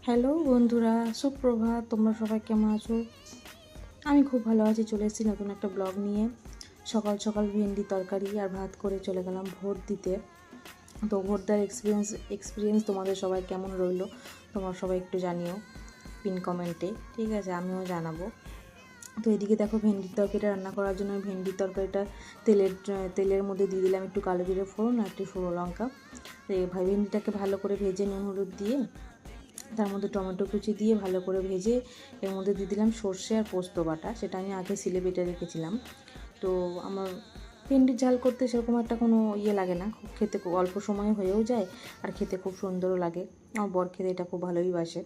Hello বন্ধুরা, সুপ্রভাত। তোমরা সবাই কেমন আছো? আমি খুব ভালো আছি। চলে এসেছি নতুন একটা ব্লগ নিয়ে। সকাল সকাল ভেন্ডি তরকারি আর ভাত করে চলে গেলাম ভোট দিতে। তো ভোট দেওয়ার এক্সপিরিয়েন্স তোমাদের সবাই কেমন রইলো তোমরা সবাই একটু জানিও পিন কমেন্টে, ঠিক আছে? আমিও জানাবো। তো এদিকে দেখো, ভেন্ডির তরকারিটা রান্না করার জন্য ভেন্ডির তরকারিটা তেলের মধ্যে দিয়ে দিলাম একটু কালো জিরে ফোড়ন আর একটু শুকনো লঙ্কা। ভেন্ডিটাকে ভালো করে ভেজে নুন হলুদ দিয়ে তার মধ্যে টমেটো কুচি দিয়ে ভালো করে ভেজে এর মধ্যে দিয়ে দিলাম সর্ষে আর পোস্ত বাটা। সেটা আমি আগে সিলে বেটে রেখেছিলাম। তো আমার ভেন্ডির ঝাল করতে সেরকম একটা কোনো লাগে না, খুব খেতে খুব অল্প সময়ে হয়েও যায় আর খেতে খুব সুন্দরও লাগে। আমার বর খেতে এটা খুব ভালোই বাসে।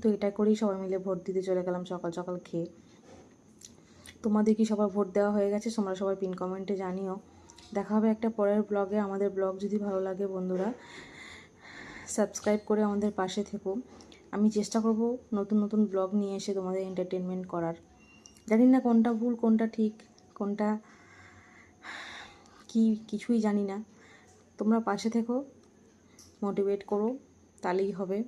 তো এটা করেই সবাই মিলে ভোট দিতে চলে গেলাম সকাল সকাল খেয়ে। তোমাদের কি সবার ভোট দেওয়া হয়ে গেছে? তোমরা সবাই পিন কমেন্টে জানিও। দেখা হবে একটা পরের ব্লগে। আমাদের ব্লগ যদি ভালো লাগে বন্ধুরা, সাবস্ক্রাইব করে আমাদের পাশে থেকো। আমি চেষ্টা করব নতুন নতুন ব্লগ নিয়ে এসে তোমাদের এন্টারটেনমেন্ট করার। জানি না কোনটা ভুল কোনটা ঠিক কোনটা কি, কিছুই জানি না। তোমরা পাশে থেকো, মোটিভেট করো, তাহলেই হবে।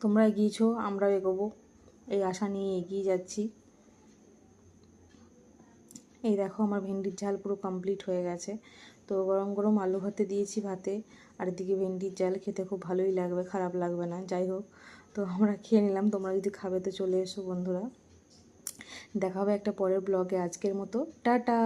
তোমরা এগিয়েছো, আমরাও এগোবো, এই আশা নিয়ে এগিয়ে যাচ্ছি। এই দেখো, আমার ভেন্ডির ঝাল পুরো কমপ্লিট হয়ে গেছে। তো গরম গরম আলু ভাতে দিয়েছি ভাতে, আর এদিকে ভেন্ডির ঝাল খেতে খুব ভালোই লাগবে, খারাপ লাগবে না। যাই হোক, তো আমরা খেয়ে নিলাম। তোমরা যদি খাবে তো চলে এসো বন্ধুরা। দেখা হবে একটা পরের ব্লগে। আজকের মতো টাটা।